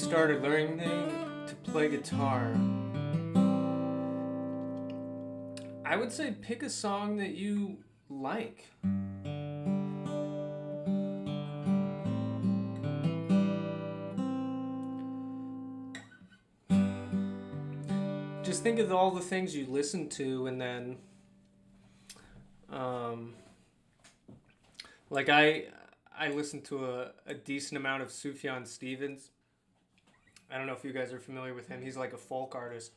started learning to play guitar, I would say pick a song that you like. Just think of all the things you listen to, and then, like I listen to a decent amount of Sufjan Stevens. I don't know if you guys are familiar with him. He's like a folk artist.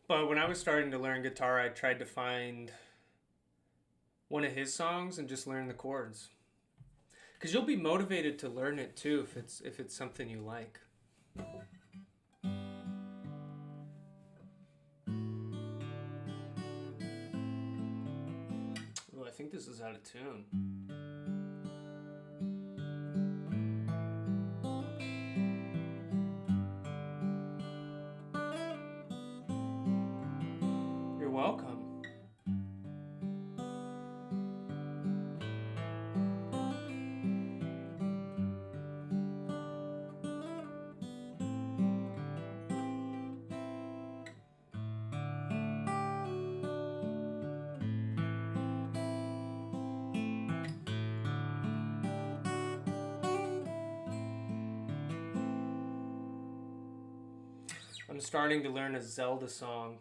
But when I was starting to learn guitar, I tried to find one of his songs and just learn the chords. Because you'll be motivated to learn it too if it's something you like. Oh, I think this is out of tune. You're welcome. I'm starting to learn a Zelda song.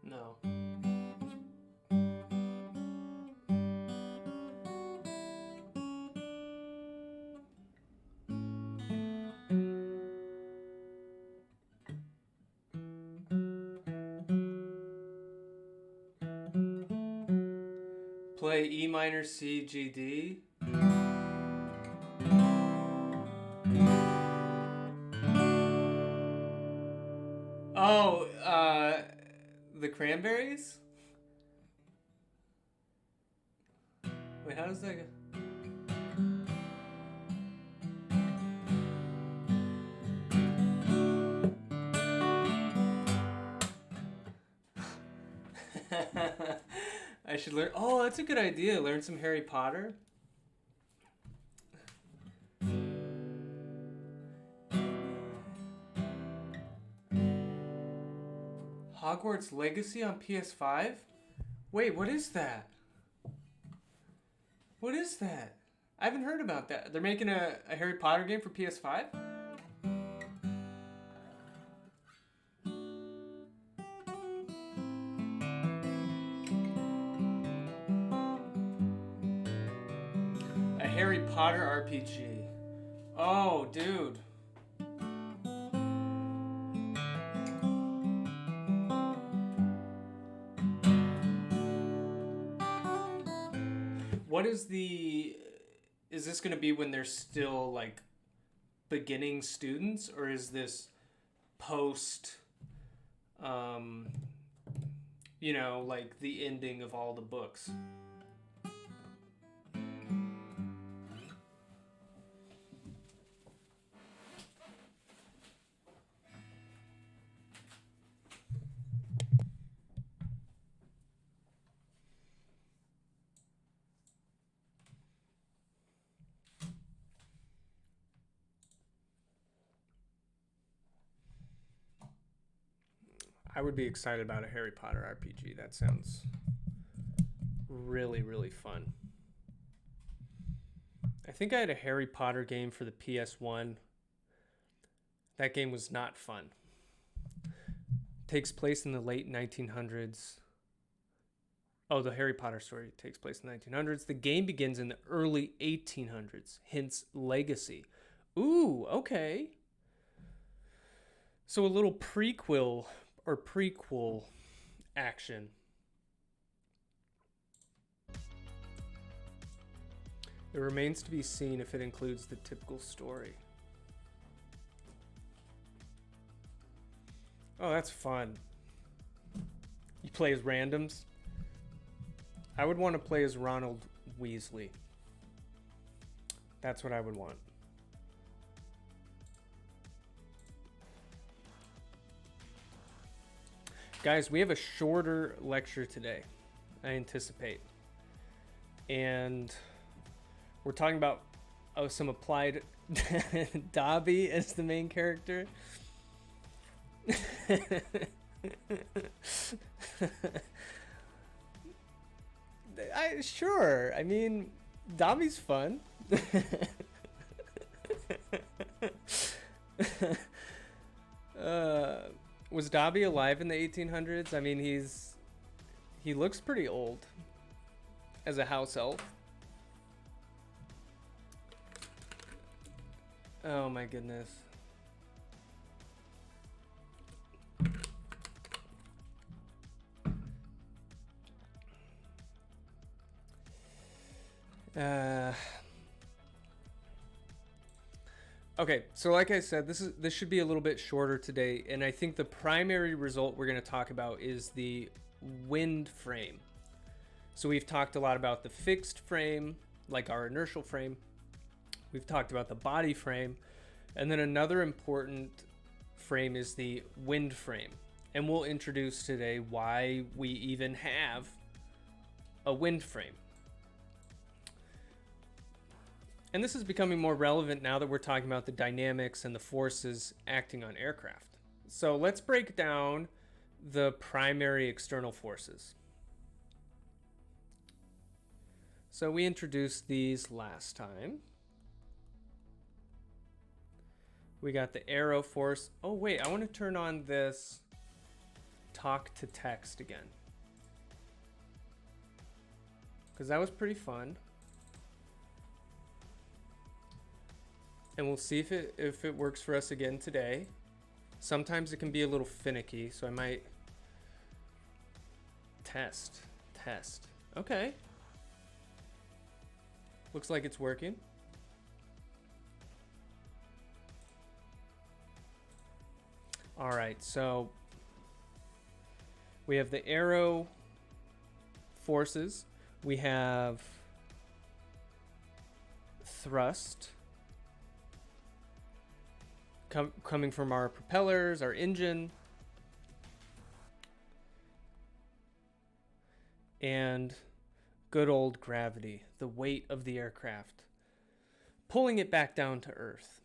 No. Play E minor, C, G, D. Oh, the Cranberries? Wait, how does that go? I should learn. Oh, that's a good idea. Learn some Harry Potter. Hogwarts Legacy on PS5? Wait, what is that? What is that? I haven't heard about that. They're making a Harry Potter game for PS5? A Harry Potter RPG. Oh, dude. What is the... Is this going to be when they're still, like, beginning students? Or is this post, you know, like the ending of all the books? I would be excited about a Harry Potter RPG. That sounds really, really fun. I think I had a Harry Potter game for the PS1. That game was not fun. Takes place in the late 1900s. Oh, the Harry Potter story takes place in the 1900s. The game begins in the early 1800s, hence legacy. Ooh, okay. So a little prequel action. It remains to be seen if it includes the typical story. Oh, that's fun. You play as randoms? I would want to play as Ronald Weasley. That's what I would want. Guys, we have a shorter lecture today, I anticipate. And we're talking about some applied Dobby as the main character. Sure. I mean, Dobby's fun. Was Dobby alive in the 1800s? I mean, he looks pretty old as a house elf. Oh my goodness. Okay, so like I said, this should be a little bit shorter today, and I think the primary result we're going to talk about is the wind frame. So we've talked a lot about the fixed frame, like our inertial frame. We've talked about the body frame, and then another important frame is the wind frame. And we'll introduce today why we even have a wind frame. And this is becoming more relevant now that we're talking about the dynamics and the forces acting on aircraft. So let's break down the primary external forces. So we introduced these last time. We got the aero force. Oh wait, I want to turn on this talk to text again, because that was pretty fun. And we'll see if it works for us again today. Sometimes it can be a little finicky, so I might test. Okay. Looks like it's working. All right, so we have the aero forces. We have thrust coming from our propellers, our engine, and good old gravity, the weight of the aircraft, pulling it back down to Earth.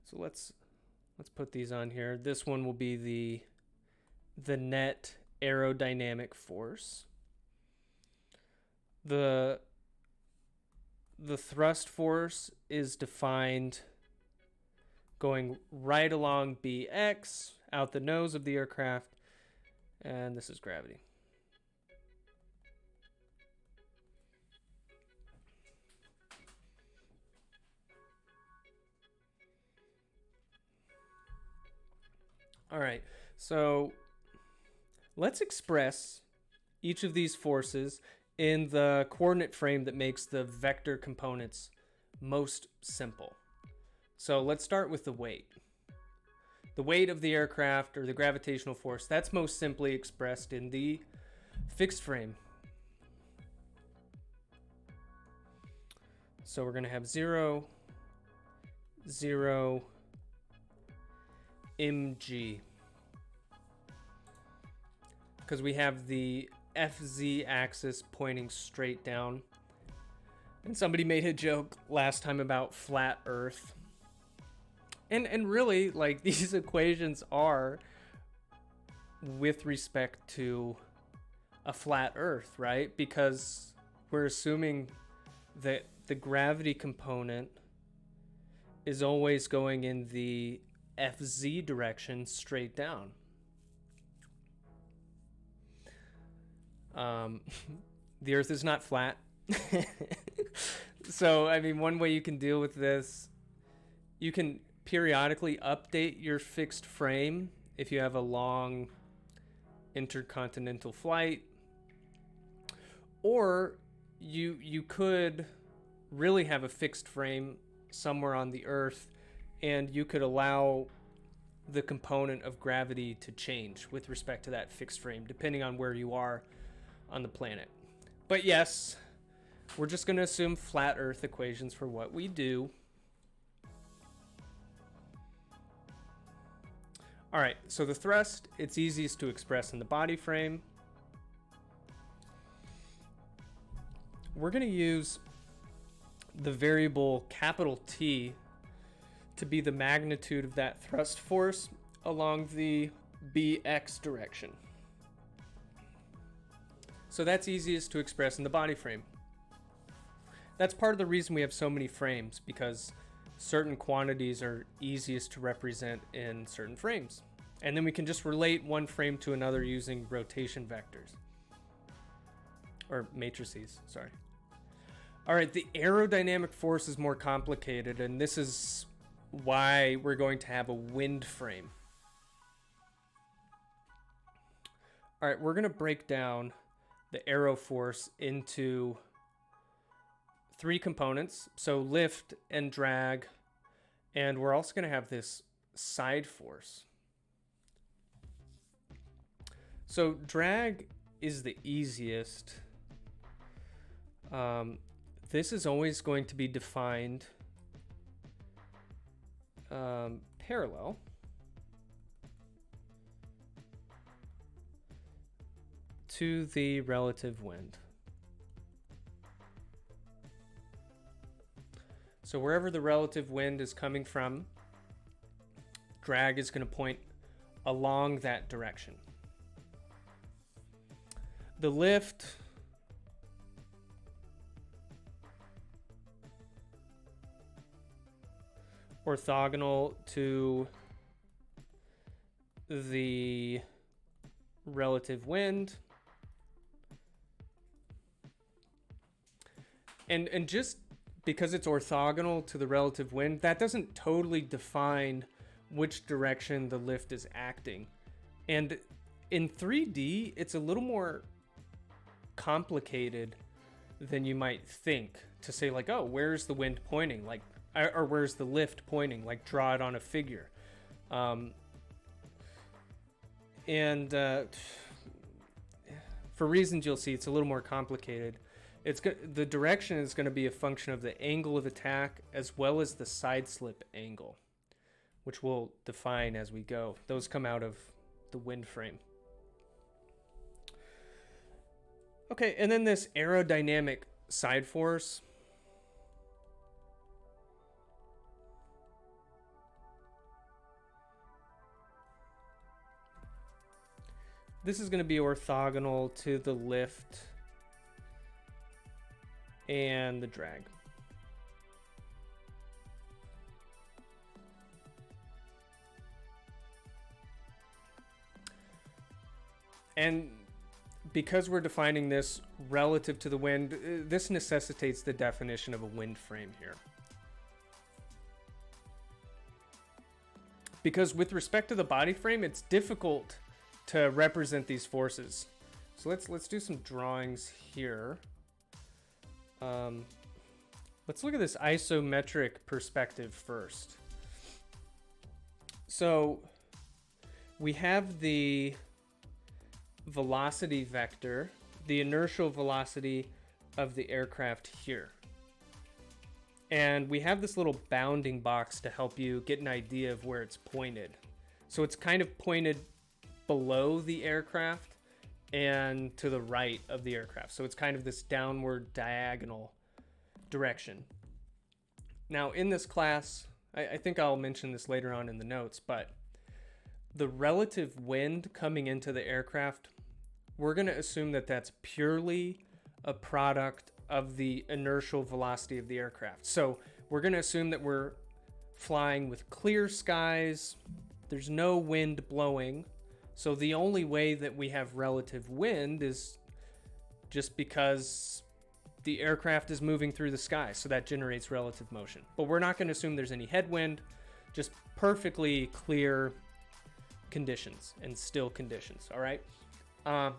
So let's put these on here. This one will be the net aerodynamic force. The thrust force is defined going right along BX, out the nose of the aircraft, and this is gravity. All right, so let's express each of these forces in the coordinate frame that makes the vector components most simple. So let's start with the weight. The weight of the aircraft, or the gravitational force, that's most simply expressed in the fixed frame. So we're going to have 0, 0, mg. Because we have the FZ axis pointing straight down. And somebody made a joke last time about flat Earth. And really, like, these equations are with respect to a flat Earth, right? Because we're assuming that the gravity component is always going in the FZ direction straight down. The Earth is not flat. So, I mean, one way you can deal with this, you can periodically update your fixed frame if you have a long intercontinental flight, or you could really have a fixed frame somewhere on the Earth, and you could allow the component of gravity to change with respect to that fixed frame, depending on where you are on the planet. But yes, we're just going to assume flat Earth equations for what we do. All right, so the thrust, it's easiest to express in the body frame. We're going to use the variable capital T to be the magnitude of that thrust force along the BX direction. So that's easiest to express in the body frame. That's part of the reason we have so many frames, because certain quantities are easiest to represent in certain frames. And then we can just relate one frame to another using rotation vectors. Or matrices, sorry. All right, the aerodynamic force is more complicated, and this is why we're going to have a wind frame. All right, we're going to break down the aero force into 3 components. So lift and drag, and we're also going to have this side force. So drag is the easiest. This is always going to be defined parallel to the relative wind. So wherever the relative wind is coming from, drag is going to point along that direction. The lift orthogonal to the relative wind. And just because it's orthogonal to the relative wind, that doesn't totally define which direction the lift is acting. And in 3D, it's a little more complicated than you might think to say, like, oh, where's the wind pointing? Like, or where's the lift pointing? Like, draw it on a figure. For reasons you'll see, it's a little more complicated. The direction is going to be a function of the angle of attack as well as the side slip angle, which we'll define as we go. Those come out of the wind frame. Okay, and then this aerodynamic side force. This is going to be orthogonal to the lift and the drag. And because we're defining this relative to the wind, this necessitates the definition of a wind frame here. Because with respect to the body frame, it's difficult to represent these forces. So let's do some drawings here. Let's look at this isometric perspective first. So we have the velocity vector, the inertial velocity of the aircraft here. And we have this little bounding box to help you get an idea of where it's pointed. So it's kind of pointed below the aircraft and to the right of the aircraft. So it's kind of this downward diagonal direction. Now in this class, I think I'll mention this later on in the notes, but the relative wind coming into the aircraft, we're going to assume that that's purely a product of the inertial velocity of the aircraft. So we're going to assume that we're flying with clear skies. There's no wind blowing. So the only way that we have relative wind is just because the aircraft is moving through the sky. So that generates relative motion. But we're not going to assume there's any headwind, just perfectly clear conditions and still conditions. All right. And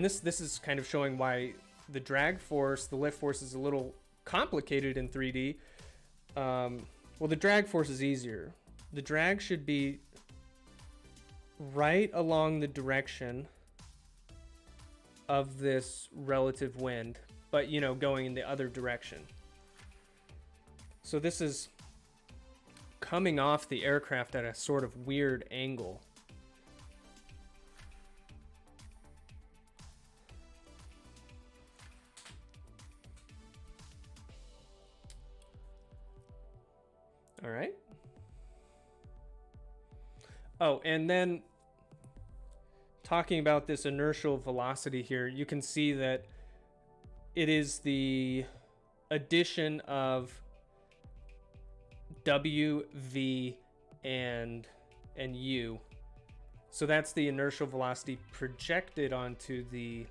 this is kind of showing why the drag force, the lift force is a little complicated in 3D. Well, the drag force is easier. The drag should be right along the direction of this relative wind, but, you know, going in the other direction. So this is coming off the aircraft at a sort of weird angle. All right. Oh, and then talking about this inertial velocity here, you can see that it is the addition of W, V, and U. So that's the inertial velocity projected onto the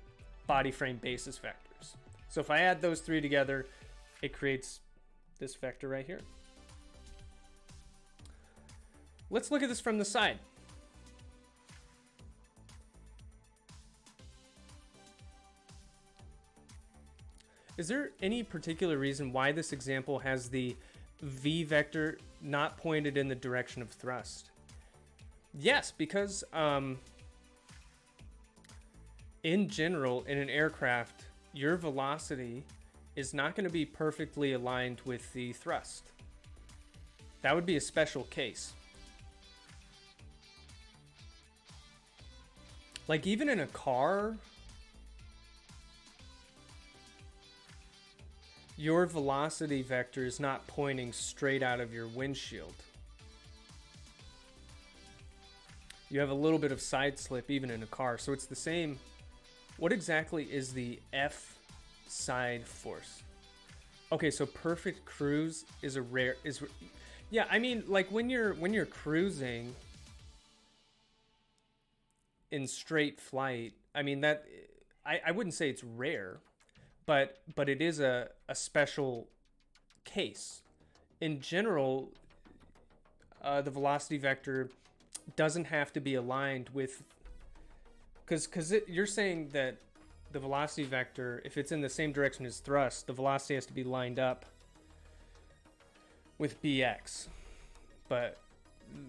body frame basis vectors. So if I add those three together, it creates this vector right here. Let's look at this from the side. Is there any particular reason why this example has the V vector not pointed in the direction of thrust? Yes, because in general, in an aircraft, your velocity is not going to be perfectly aligned with the thrust. That would be a special case. Like even in a car, your velocity vector is not pointing straight out of your windshield. You have a little bit of side slip even in a car, so it's the same. What exactly is the F side force? Okay, so perfect cruise is a rare yeah, I mean like when you're cruising in straight flight, I mean that I wouldn't say it's rare, but it is a special case. In general, the velocity vector doesn't have to be aligned with, because you're saying that the velocity vector, if it's in the same direction as thrust, the velocity has to be lined up with bx, but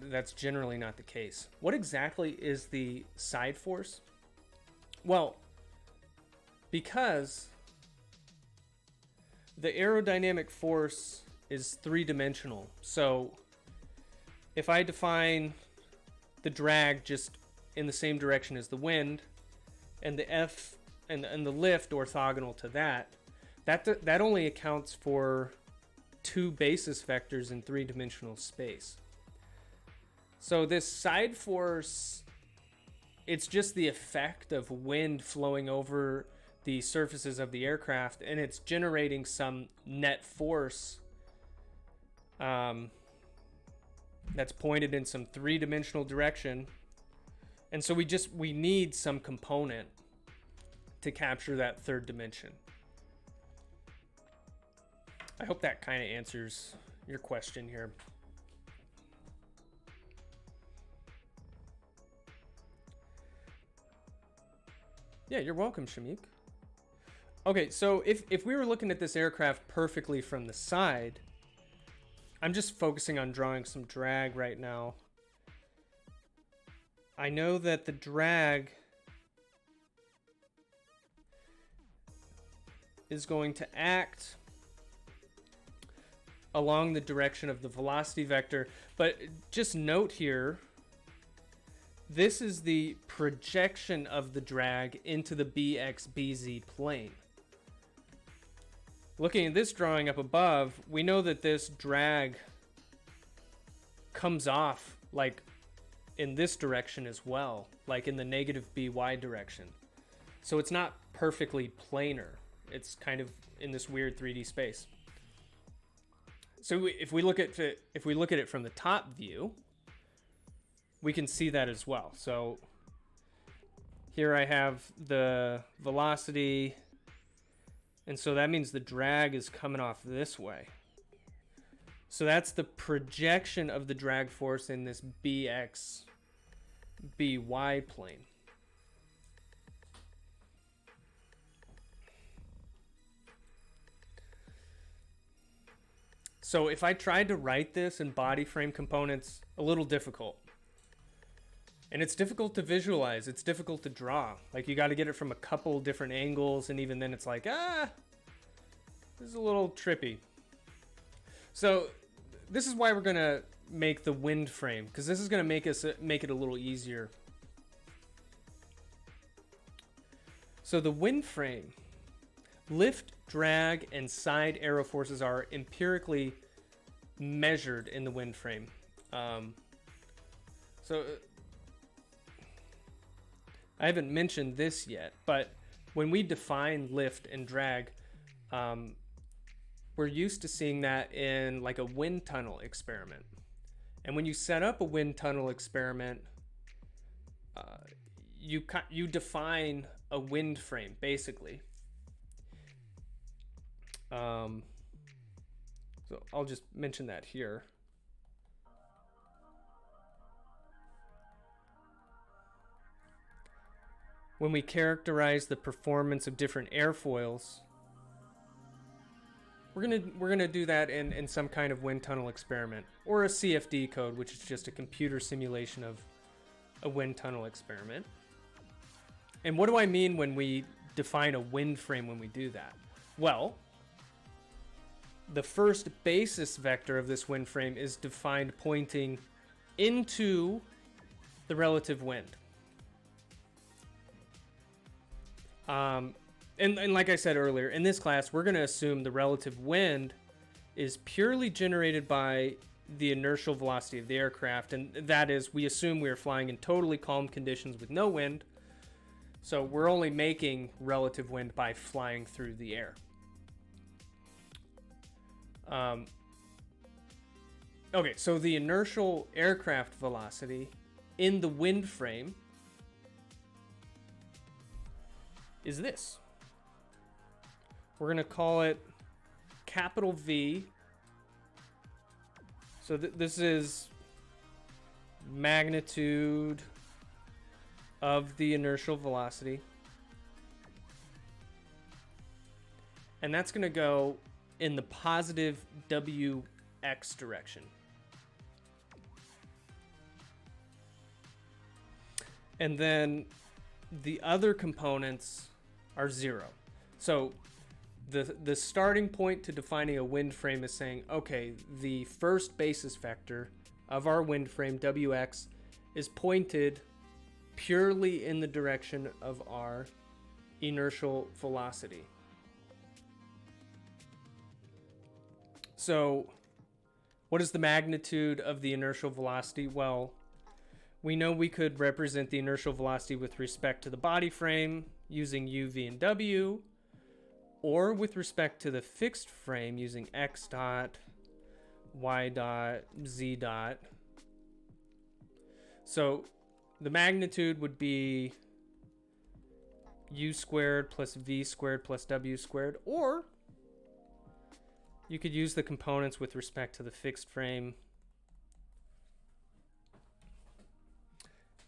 that's generally not the case. What exactly is the side force? Well, because the aerodynamic force is three-dimensional, so if I define the drag just in the same direction as the wind, and the F and the lift orthogonal to that only accounts for two basis vectors in three-dimensional space. So this side force, it's just the effect of wind flowing over the surfaces of the aircraft, and it's generating some net force that's pointed in some three-dimensional direction. And so we need some component to capture that third dimension. I hope that kind of answers your question here. Yeah, you're welcome, Shamik. Okay, so if we were looking at this aircraft perfectly from the side, I'm just focusing on drawing some drag right now. I know that the drag is going to act along the direction of the velocity vector, but just note here, this is the projection of the drag into the BX-BZ plane. Looking at this drawing up above, we know that this drag comes off like in this direction as well, like in the negative BY direction. So it's not perfectly planar. It's kind of in this weird 3D space. So if we look at it from the top view, we can see that as well. So here I have the velocity, and so that means the drag is coming off this way. So that's the projection of the drag force in this BX BY plane. So if I tried to write this in body frame components, a little difficult. And it's difficult to visualize. It's difficult to draw. Like you got to get it from a couple different angles, and even then it's like, this is a little trippy. So this is why we're going to make the wind frame, because this is going to make it a little easier. So the wind frame, lift, drag, and side aero forces are empirically measured in the wind frame. So I haven't mentioned this yet, but when we define lift and drag, we're used to seeing that in like a wind tunnel experiment. And when you set up a wind tunnel experiment, you define a wind frame, basically. So I'll just mention that here. When we characterize the performance of different airfoils, we're gonna do that in some kind of wind tunnel experiment, or a CFD code, which is just a computer simulation of a wind tunnel experiment. And what do I mean when we define a wind frame when we do that? Well, the first basis vector of this wind frame is defined pointing into the relative wind. And like I said earlier, in this class, we're going to assume the relative wind is purely generated by the inertial velocity of the aircraft. And that is, we assume we are flying in totally calm conditions with no wind. So we're only making relative wind by flying through the air. Okay, so the inertial aircraft velocity in the wind frame is this. We're going to call it capital V. So this is magnitude of the inertial velocity. And that's going to go in the positive WX direction. And then the other components are 0. So the starting point to defining a wind frame is saying, okay, the first basis vector of our wind frame, WX, is pointed purely in the direction of our inertial velocity. So what is the magnitude of the inertial velocity? Well, we know we could represent the inertial velocity with respect to the body frame using U, V, and W, or with respect to the fixed frame using X dot, Y dot, Z dot. So the magnitude would be U squared plus V squared plus W squared, or you could use the components with respect to the fixed frame.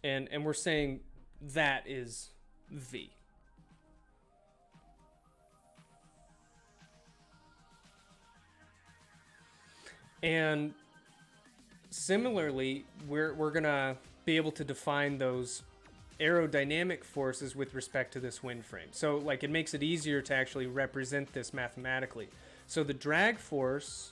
And we're saying that is V. And similarly, we're going to be able to define those aerodynamic forces with respect to this wind frame. So like it makes it easier to actually represent this mathematically. So the drag force,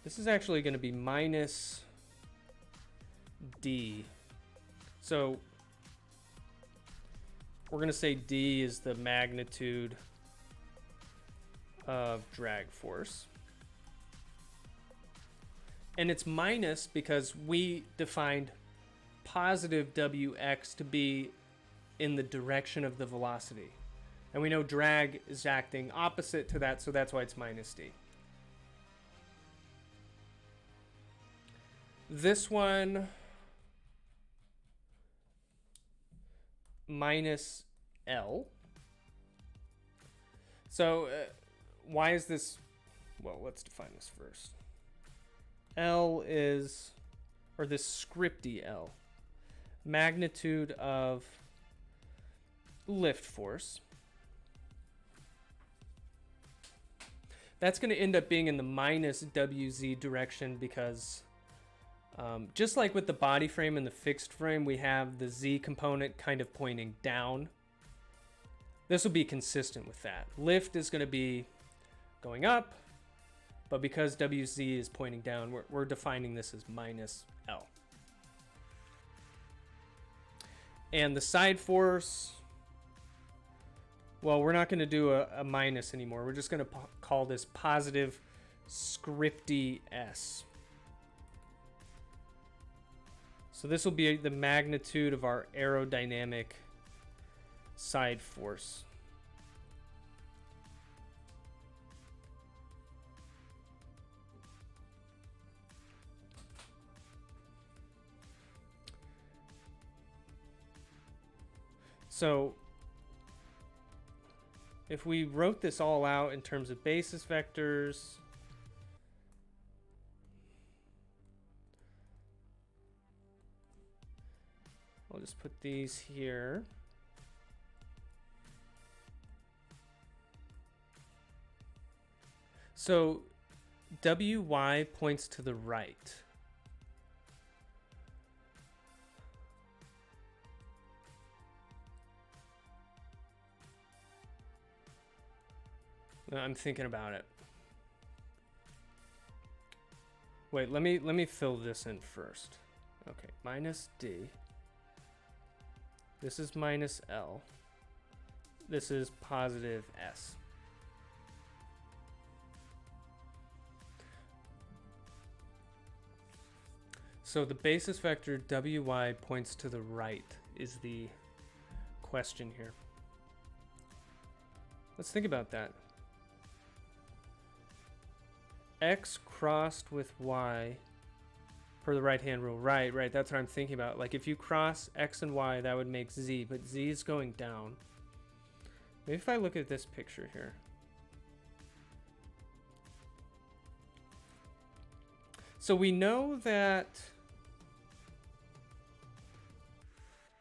this is actually going to be minus D. So we're going to say D is the magnitude of drag force. And it's minus because we defined positive WX to be in the direction of the velocity. And we know drag is acting opposite to that, so that's why it's minus D. This one, minus L. So why is this? Well, let's define this first. L is, or this scripty L, magnitude of lift force. That's going to end up being in the minus WZ direction because just like with the body frame and the fixed frame, we have the Z component kind of pointing down. This will be consistent with that. Lift is going to be going up, But because WZ is pointing down, we're defining this as minus L. And the side force, well, we're not going to do a minus anymore. We're just going to call this positive scripty S. So this will be the magnitude of our aerodynamic side force. So if we wrote this all out in terms of basis vectors, I'll just put these here. So WY points to the right. I'm thinking about it. Wait, let me fill this in first. Okay, minus D. This is minus L. This is positive S. So the basis vector WY points to the right is the question here. Let's think about that. X crossed with Y per the right-hand rule. Right, that's what I'm thinking about. Like if you cross X and Y, that would make Z, but Z is going down. Maybe if I look at this picture here. So we know that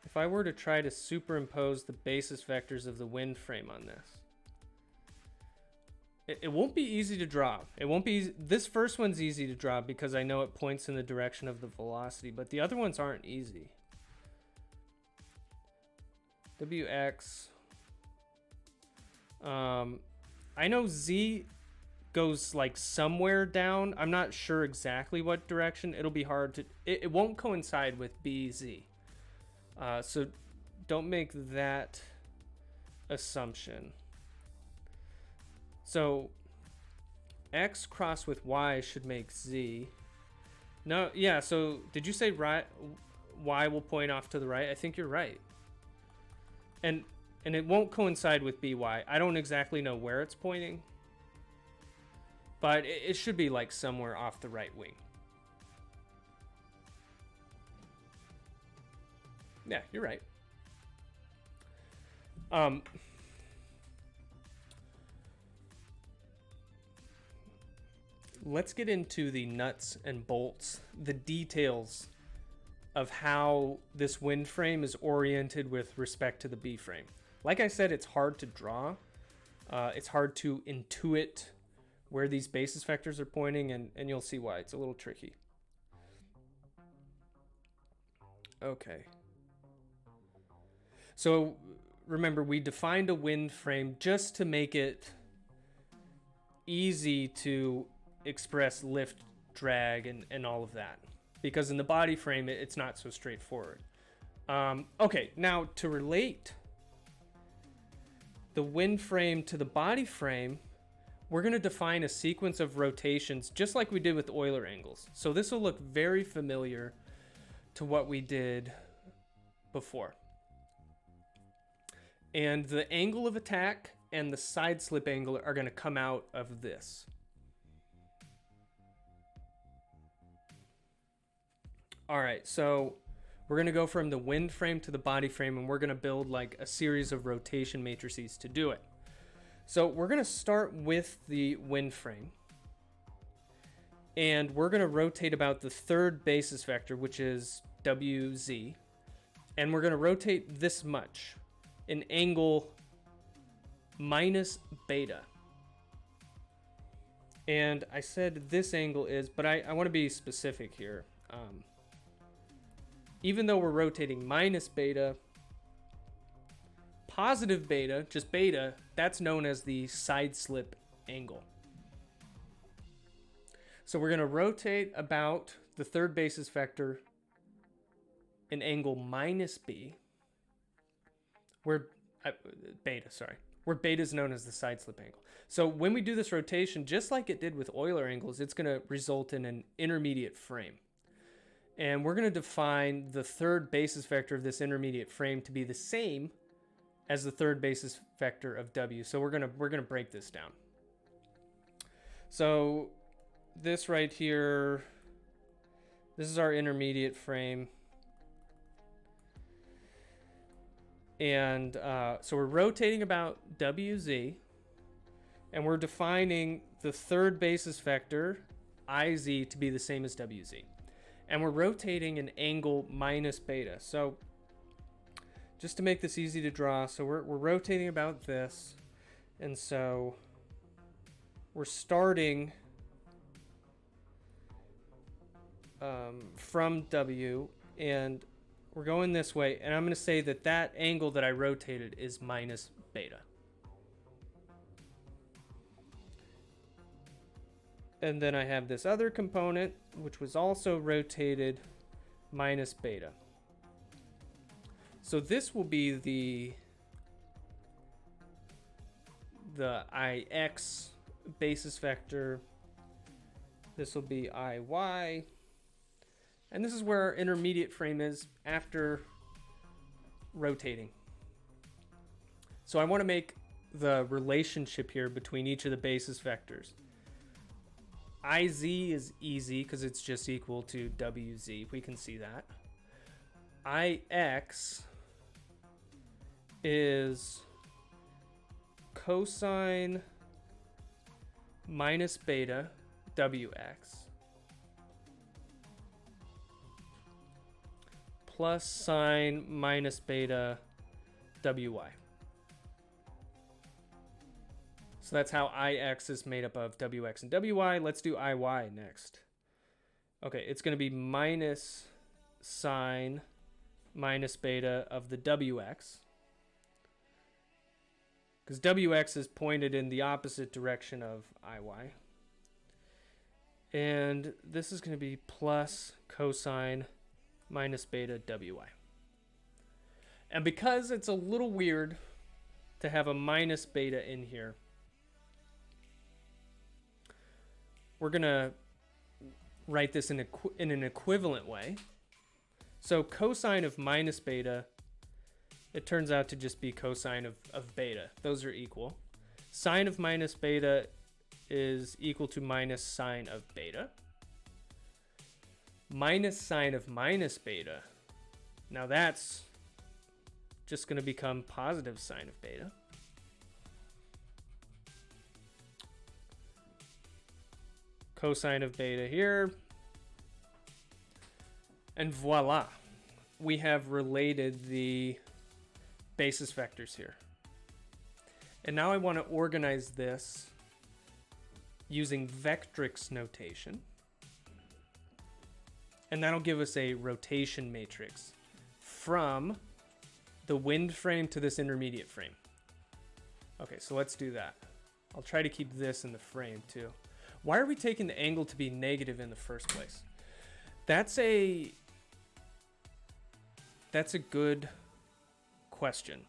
if I were to try to superimpose the basis vectors of the wind frame on this, it won't be easy to draw. It won't be easy. This first one's easy to draw because I know it points in the direction of the velocity, but the other ones aren't easy. WX. I know Z goes like somewhere down. I'm not sure exactly what direction. It'll be hard to... It won't coincide with BZ. So don't make that assumption. So X crossed with Y should make Z. No, yeah, so did you say right? Y will point off to the right? I think you're right. And it won't coincide with BY. I don't exactly know where it's pointing, but it should be like somewhere off the right wing. Yeah, you're right. Let's get into the nuts and bolts, the details of how this wind frame is oriented with respect to the B frame. Like I said, it's hard to draw. It's hard to intuit where these basis vectors are pointing, and you'll see why. It's a little tricky. Okay. So remember, we defined a wind frame just to make it easy to express lift, drag, and all of that. Because in the body frame, it's not so straightforward. Okay, now to relate the wind frame to the body frame, we're going to define a sequence of rotations just like we did with Euler angles. So this will look very familiar to what we did before. And the angle of attack and the side slip angle are going to come out of this. All right, so we're going to go from the wind frame to the body frame, and we're going to build like a series of rotation matrices to do it. So we're going to start with the wind frame, and we're going to rotate about the third basis vector, which is WZ, and we're going to rotate this much, an angle minus beta. And I said this angle is, but I want to be specific here. Even though we're rotating minus beta, positive beta, just beta, that's known as the side slip angle. So we're going to rotate about the third basis vector an angle minus b, where beta is known as the side slip angle. So when we do this rotation, just like it did with Euler angles, it's going to result in an intermediate frame. And we're going to define the third basis vector of this intermediate frame to be the same as the third basis vector of w. So we're going to break this down. So this right here, this is our intermediate frame. And so we're rotating about wz, and we're defining the third basis vector, iz, to be the same as wz. And we're rotating an angle minus beta. So just to make this easy to draw, so we're rotating about this. And so we're starting from w, and we're going this way, and I'm going to say that that angle that I rotated is minus beta. And then I have this other component, which was also rotated minus beta. So this will be the ix basis vector. This will be iy. And this is where our intermediate frame is after rotating. So I want to make the relationship here between each of the basis vectors. Iz is easy because it's just equal to wz. We can see that. Ix is cosine minus beta wx plus sine minus beta wy. So that's how ix is made up of wx and wy. Let's do iy next. Okay, it's going to be minus sine minus beta of the wx, because wx is pointed in the opposite direction of iy. And this is going to be plus cosine minus beta wy. And because it's a little weird to have a minus beta in here, we're going to write this in an equivalent way. So cosine of minus beta, it turns out to just be cosine of beta. Those are equal. Sine of minus beta is equal to minus sine of beta. Minus sine of minus beta, now that's just going to become positive sine of beta. Cosine of beta here. And voila, we have related the basis vectors here. And now I want to organize this using vectrix notation. And that'll give us a rotation matrix from the wind frame to this intermediate frame. Okay, so let's do that. I'll try to keep this in the frame too. Why are we taking the angle to be negative in the first place? That's a good question.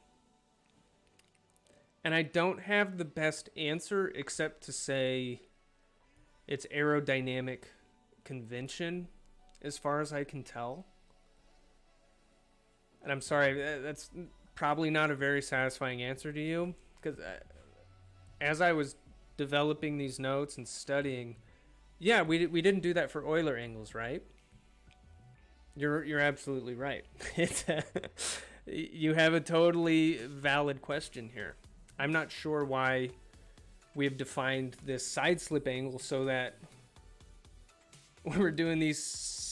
And I don't have the best answer except to say it's aerodynamic convention, as far as I can tell. And I'm sorry, that's probably not a very satisfying answer to you, because as I was developing these notes and studying, yeah, we didn't do that for Euler angles, right? You're absolutely right. You have a totally valid question here. I'm not sure why we have defined this side slip angle so that when we're doing these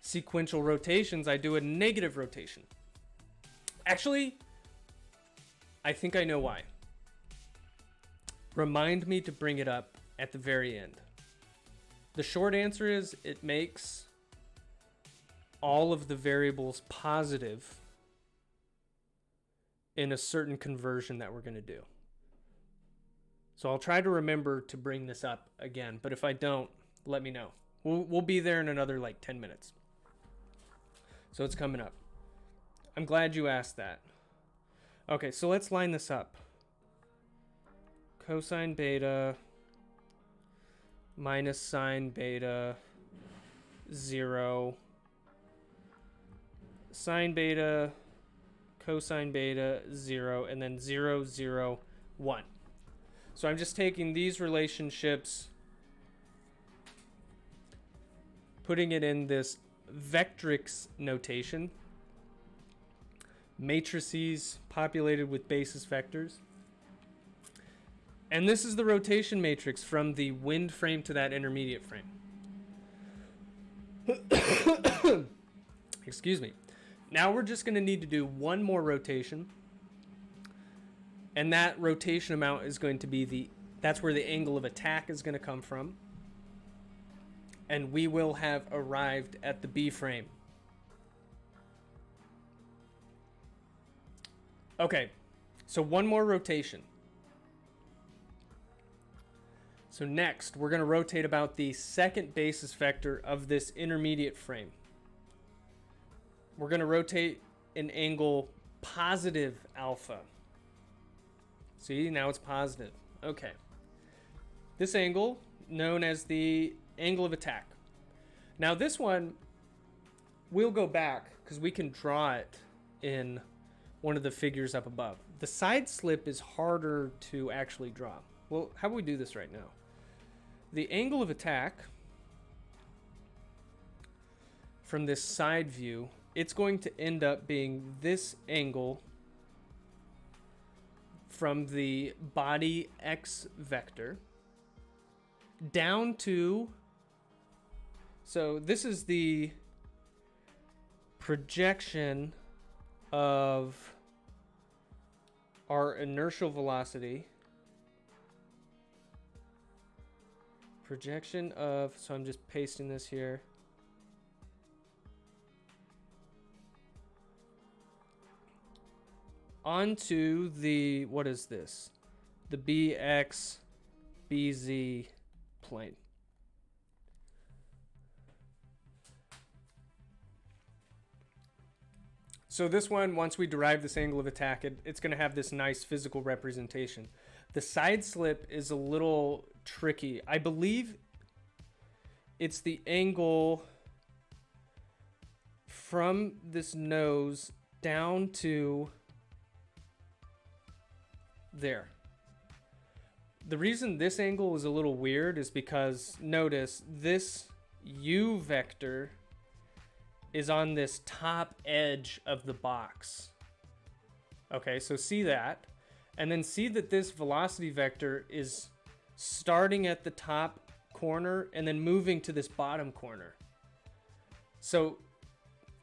sequential rotations, I do a negative rotation. Actually, I think I know why. Remind me to bring it up at the very end. The short answer is it makes all of the variables positive in a certain conversion that we're going to do. So I'll try to remember to bring this up again, but if I don't, let me know. We'll be there in another like 10 minutes. So it's coming up. I'm glad you asked that. Okay, so let's line this up. Cosine beta minus sine beta 0. Sine beta, cosine beta 0, and then 0, 0, 1. So I'm just taking these relationships, putting it in this vectrix notation. Matrices populated with basis vectors. And this is the rotation matrix from the wind frame to that intermediate frame. Excuse me. Now we're just going to need to do one more rotation. And that rotation amount is going to be that's where the angle of attack is going to come from. And we will have arrived at the B frame. Okay, so one more rotation. So next, we're going to rotate about the second basis vector of this intermediate frame. We're going to rotate an angle positive alpha. See, now it's positive. Okay. This angle, known as the angle of attack. Now this one, we'll go back because we can draw it in one of the figures up above. The side slip is harder to actually draw. Well, how about we do this right now? The angle of attack from this side view, it's going to end up being this angle from the body x vector down to, so this is the projection of our inertial velocity. Projection of, so I'm just pasting this here. Onto the, what is this? The BX, BZ plane. So this one, once we derive this angle of attack, it's going to have this nice physical representation. The side slip is a little tricky. I believe it's the angle from this nose down to there. The reason this angle is a little weird is because notice this U vector is on this top edge of the box. Okay, so see that. And then see that this velocity vector is starting at the top corner and then moving to this bottom corner. So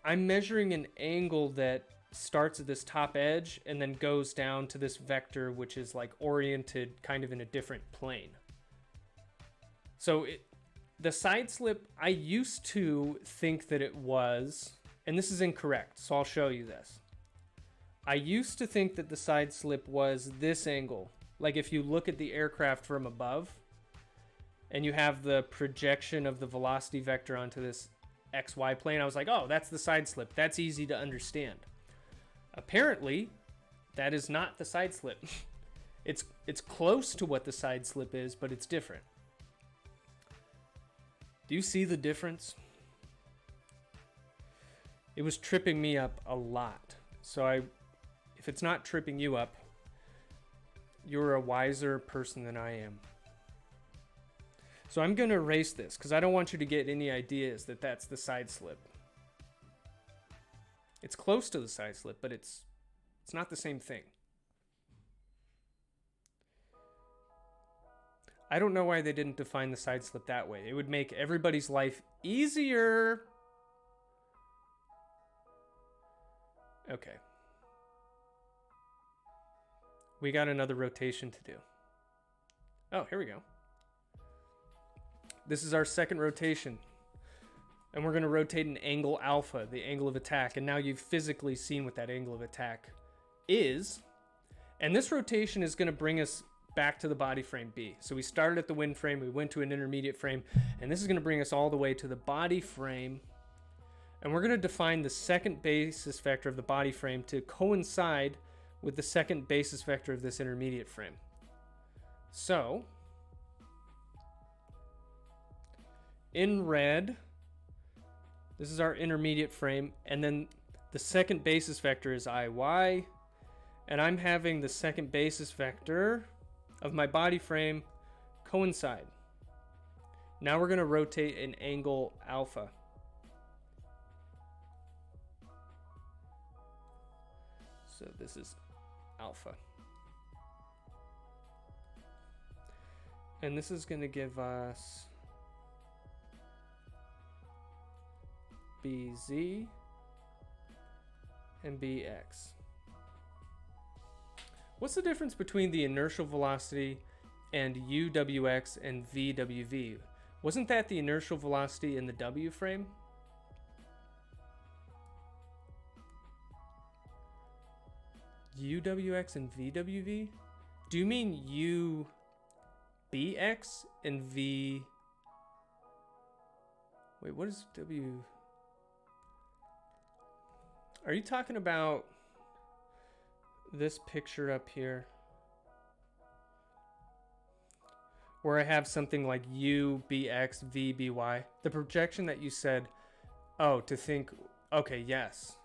I'm measuring an angle that starts at this top edge and then goes down to this vector, which is like oriented kind of in a different plane. So the side slip, I used to think that it was, and this is incorrect, so I'll show you this. I used to think that the side slip was this angle. Like if you look at the aircraft from above and you have the projection of the velocity vector onto this XY plane, I was like, oh, that's the side slip. That's easy to understand. Apparently, that is not the side slip. It's close to what the side slip is, but it's different. Do you see the difference? It was tripping me up a lot. So if it's not tripping you up, you're a wiser person than I am. So I'm going to erase this because I don't want you to get any ideas that that's the side slip. It's close to the side slip, but it's not the same thing. I don't know why they didn't define the side slip that way. It would make everybody's life easier. Okay. We got another rotation to do. Oh, here we go. This is our second rotation. And we're going to rotate an angle alpha, the angle of attack. And now you've physically seen what that angle of attack is. And this rotation is going to bring us back to the body frame B. So we started at the wind frame, we went to an intermediate frame, and this is going to bring us all the way to the body frame. And we're going to define the second basis vector of the body frame to coincide with the second basis vector of this intermediate frame. So, in red, this is our intermediate frame, and then the second basis vector is IY, and I'm having the second basis vector of my body frame coincide. Now we're going to rotate an angle alpha. So this is alpha. And this is going to give us BZ and BX. What's the difference between the inertial velocity and UWX and VWV? Wasn't that the inertial velocity in the W frame? UWX and VWV? Do you mean UBX and V? Wait, what is W? Are you talking about this picture up here? Where I have something like UBX, VBY? The projection that you said, oh, to think, okay, yes.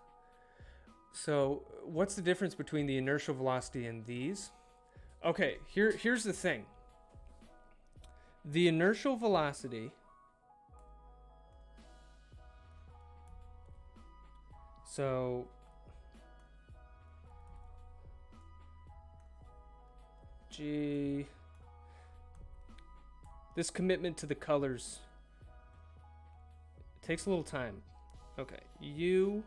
So what's the difference between the inertial velocity and these? Okay, here's the thing. The inertial velocity, so G, this commitment to the colors takes a little time. Okay, you'll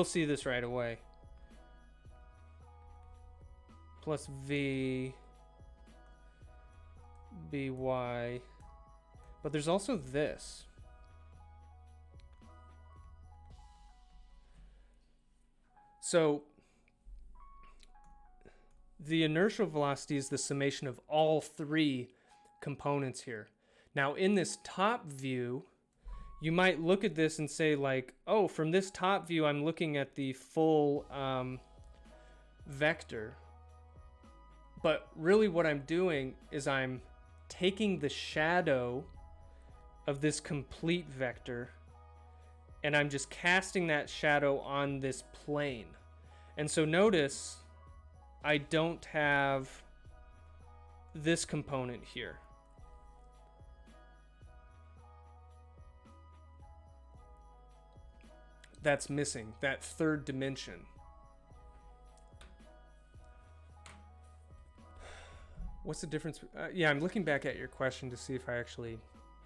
see this right away. Plus V, BY. But there's also this. So the inertial velocity is the summation of all three components here. Now in this top view, you might look at this and say like, oh, from this top view, I'm looking at the full vector. But really what I'm doing is I'm taking the shadow of this complete vector and I'm just casting that shadow on this plane. And so notice I don't have this component here. That's missing, that third dimension. What's the difference? Yeah, I'm looking back at your question to see if I actually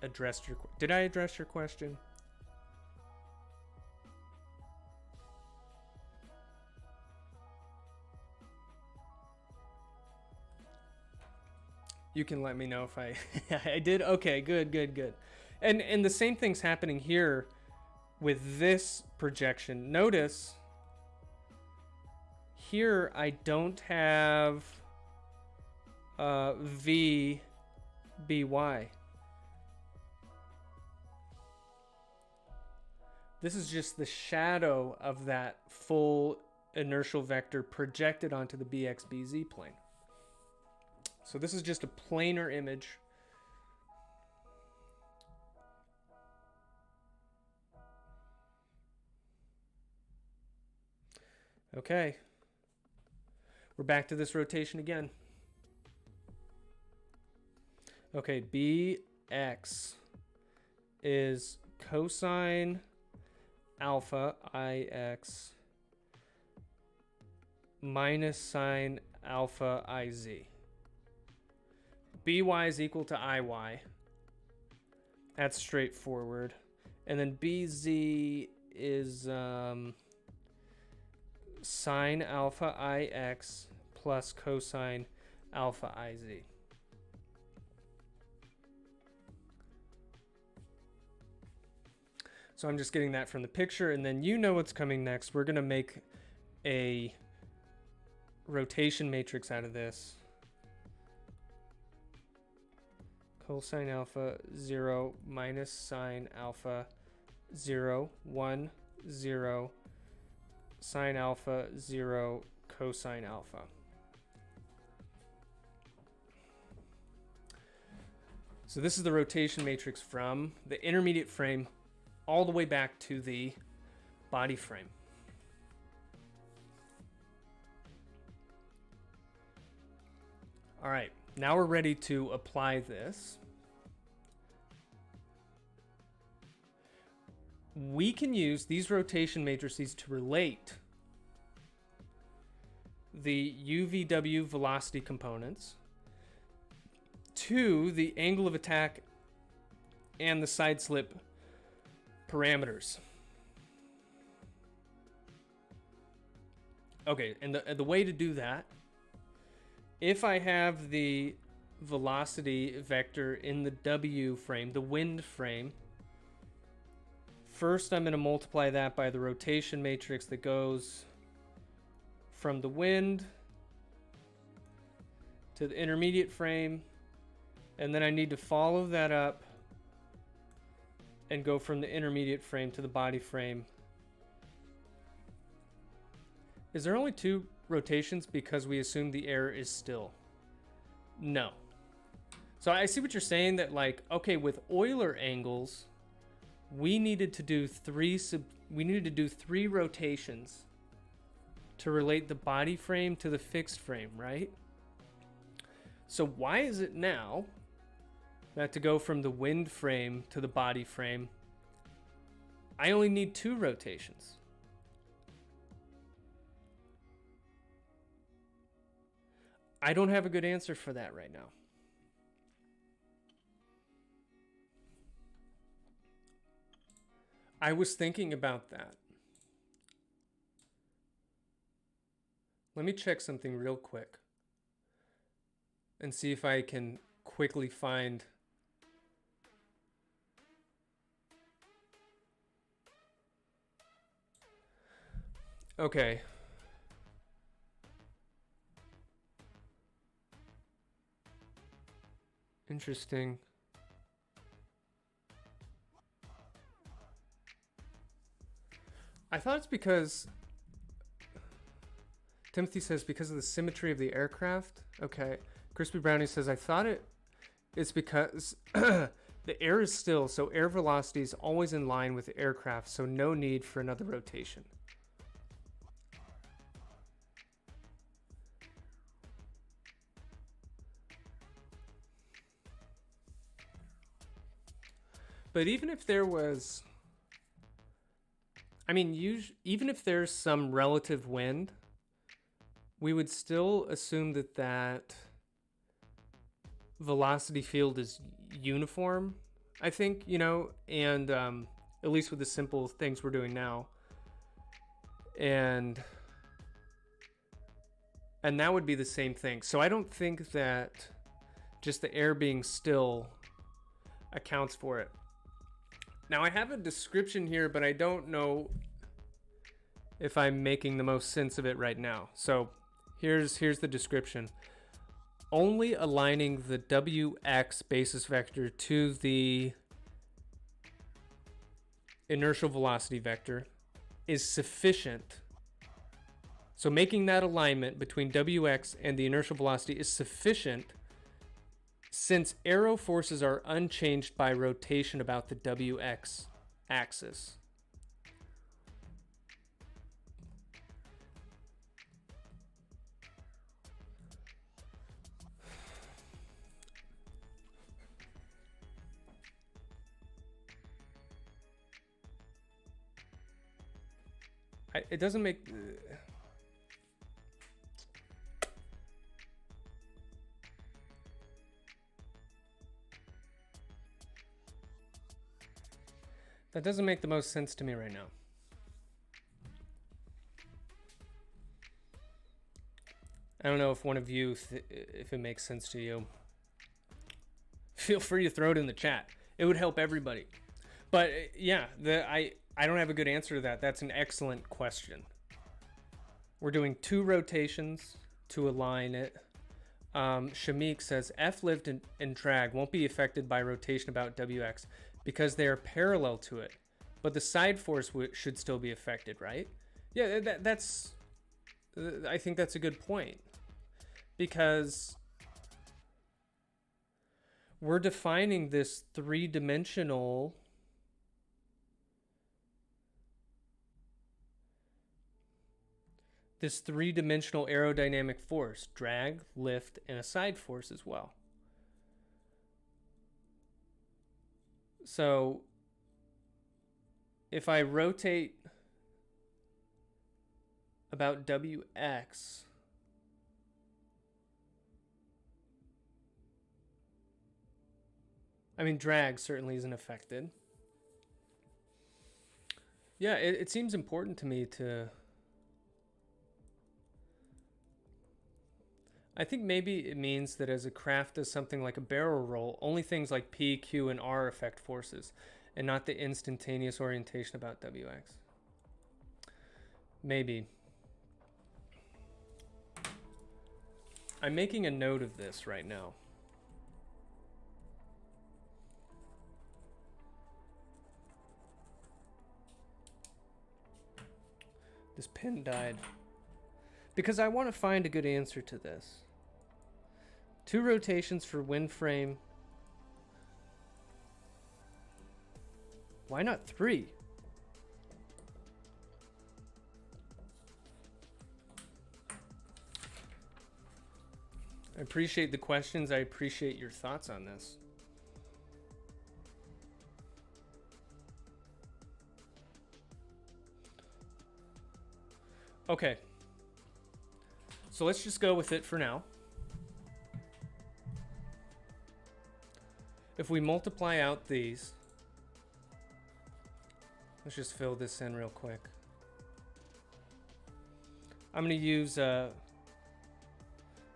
addressed your... Did I address your question? You can let me know if I I did. Okay, good. And the same thing's happening here with this projection. Notice here I don't have V, BY. This is just the shadow of that full inertial vector projected onto the BX-BZ plane. So this is just a planar image. Okay. We're back to this rotation again. Okay, BX is cosine alpha IX minus sine alpha IZ. BY is equal to IY. That's straightforward. And then BZ is sine alpha IX plus cosine alpha IZ. So I'm just getting that from the picture, and then you know what's coming next. We're going to make a rotation matrix out of this. Cosine alpha 0 minus sine alpha 0 1 0 sine alpha 0 cosine alpha. So this is the rotation matrix from the intermediate frame all the way back to the body frame. All right, now we're ready to apply this. We can use these rotation matrices to relate the UVW velocity components to the angle of attack and the side slip parameters. Okay, and the way to do that, if I have the velocity vector in the W frame, the wind frame, first I'm going to multiply that by the rotation matrix that goes from the wind to the intermediate frame, and then I need to follow that up and go from the intermediate frame to the body frame. Is there only 2 rotations because we assume the air is still? No. So I see what you're saying, that like, okay, with Euler angles, we needed to do 3 rotations to relate the body frame to the fixed frame, right? So why is it now that to go from the wind frame to the body frame, I only need 2 rotations? I don't have a good answer for that right now. I was thinking about that. Let me check something real quick and see if I can quickly find okay. Interesting. I thought it's because Timothy says because of the symmetry of the aircraft. Okay. Crispy Brownie says I thought it's because the air is still, so air velocity is always in line with the aircraft, so no need for another rotation. But even if there was, I mean, even if there's some relative wind, we would still assume that velocity field is uniform, I think, you know, and at least with the simple things we're doing now. And that would be the same thing. So I don't think that just the air being still accounts for it. Now I have a description here, but I don't know if I'm making the most sense of it right now. So here's the description. Only aligning the WX basis vector to the inertial velocity vector is sufficient. So making that alignment between WX and the inertial velocity is sufficient since aero forces are unchanged by rotation about the WX axis. It doesn't make... That doesn't make the most sense to me right now. I don't know if one of you, if it makes sense to you. Feel free to throw it in the chat. It would help everybody. But yeah, I don't have a good answer to that. That's an excellent question. We're doing 2 rotations to align it. Shamik says F lift and drag won't be affected by rotation about WX because they are parallel to it, but the side force should still be affected, right? Yeah, that's. I think that's a good point, because we're defining this three-dimensional aerodynamic force, drag, lift, and a side force as well. So if I rotate about WX, I mean, drag certainly isn't affected. Yeah, it seems important to me to... I think maybe it means that as a craft does something like a barrel roll, only things like P, Q, and R affect forces, and not the instantaneous orientation about WX. Maybe. I'm making a note of this right now. This pen died. Because I want to find a good answer to this. 2 rotations for wind frame. Why not 3? I appreciate the questions. I appreciate your thoughts on this. Okay. So let's just go with it for now. If we multiply out these, let's just fill this in real quick. I'm going to use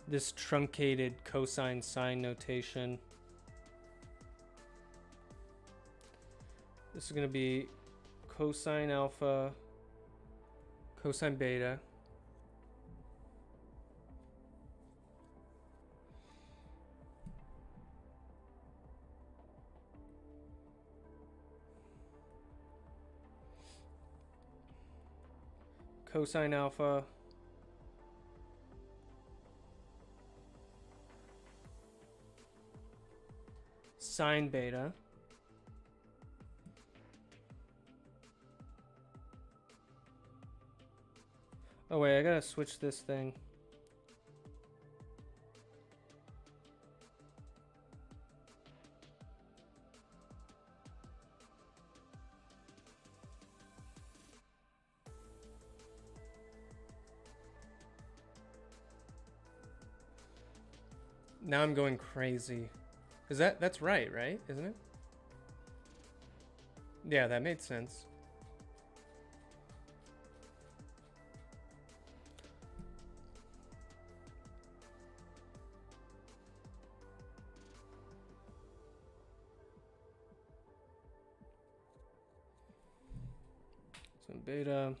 this truncated cosine sine notation. This is going to be cosine alpha, cosine beta, cosine alpha, sine beta, oh wait, I gotta switch this thing. Now I'm going crazy. Is that's right, isn't it? Yeah, that made sense. So beta.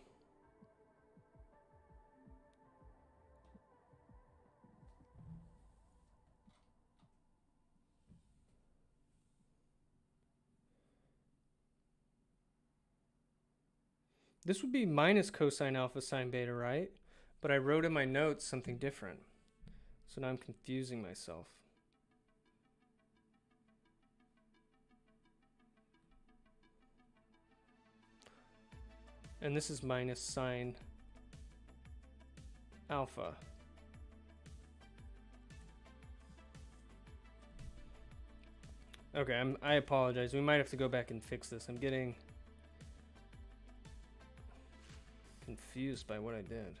This would be minus cosine alpha sine beta, right? But I wrote in my notes something different. So now I'm confusing myself. And this is minus sine alpha. Okay, I apologize. We might have to go back and fix this. I'm getting confused by what I did.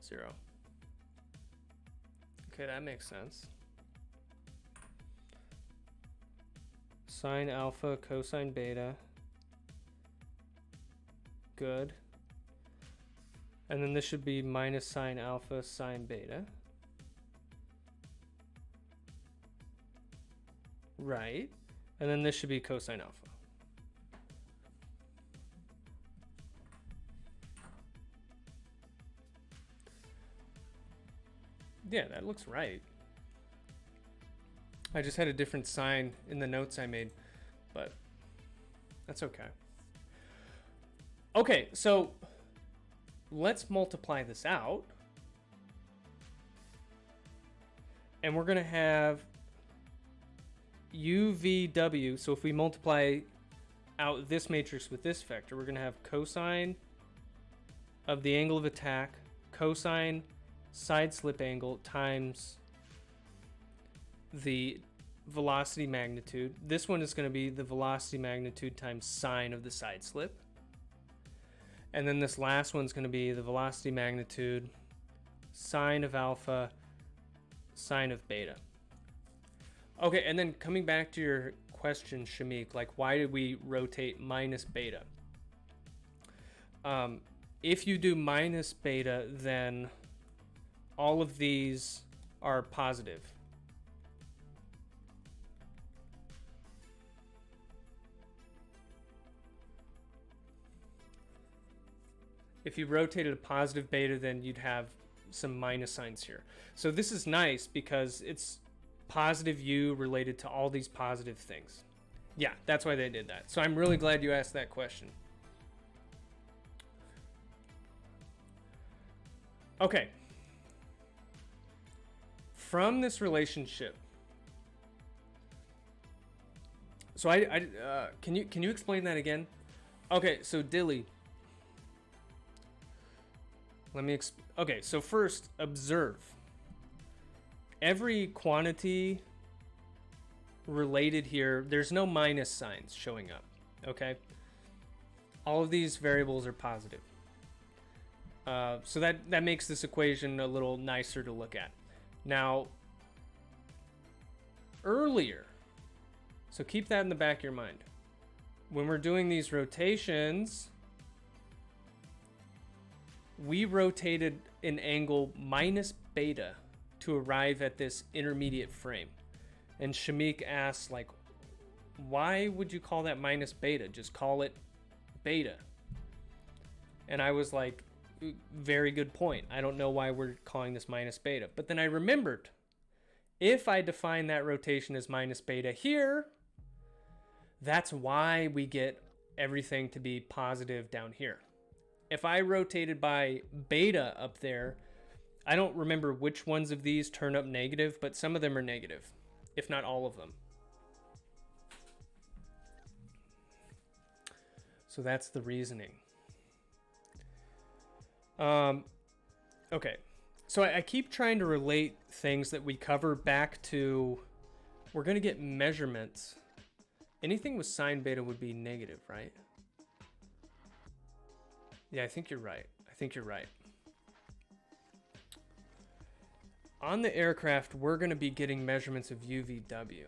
0. Okay, that makes sense. Sine alpha, cosine beta. Good. And then this should be minus sine alpha, sine beta. Right. And then this should be cosine alpha. Yeah, that looks right. I just had a different sign in the notes I made, but that's okay. Okay, so let's multiply this out. And we're going to have UVW. So if we multiply out this matrix with this vector, we're going to have cosine of the angle of attack, cosine side slip angle times the velocity magnitude. This one is going to be the velocity magnitude times sine of the side slip. And then this last one's going to be the velocity magnitude, sine of alpha, sine of beta. Okay, and then coming back to your question, Shamik, like why did we rotate minus beta? If you do minus beta, then all of these are positive. If you rotated a positive beta, then you'd have some minus signs here. So this is nice because it's positive U related to all these positive things. Yeah, that's why they did that. So I'm really glad you asked that question. Okay. From this relationship, so can you explain that again? Okay, so Dilly, okay, so first, observe. Every quantity related here, there's no minus signs showing up, okay? All of these variables are positive. So that makes this equation a little nicer to look at. Now, earlier, so keep that in the back of your mind. When we're doing these rotations, we rotated an angle minus beta to arrive at this intermediate frame. And Shamik asks, like, why would you call that minus beta? Just call it beta. And I was like, very good point. I don't know why we're calling this minus beta. But then I remembered, if I define that rotation as minus beta here, that's why we get everything to be positive down here. If I rotated by beta up there, I don't remember which ones of these turn up negative, but some of them are negative, if not all of them. So that's the reasoning. Okay, so I keep trying to relate things that we cover back to, we're going to get measurements. Anything with sine beta would be negative, right? Yeah, I think you're right. On the aircraft, we're going to be getting measurements of UVW.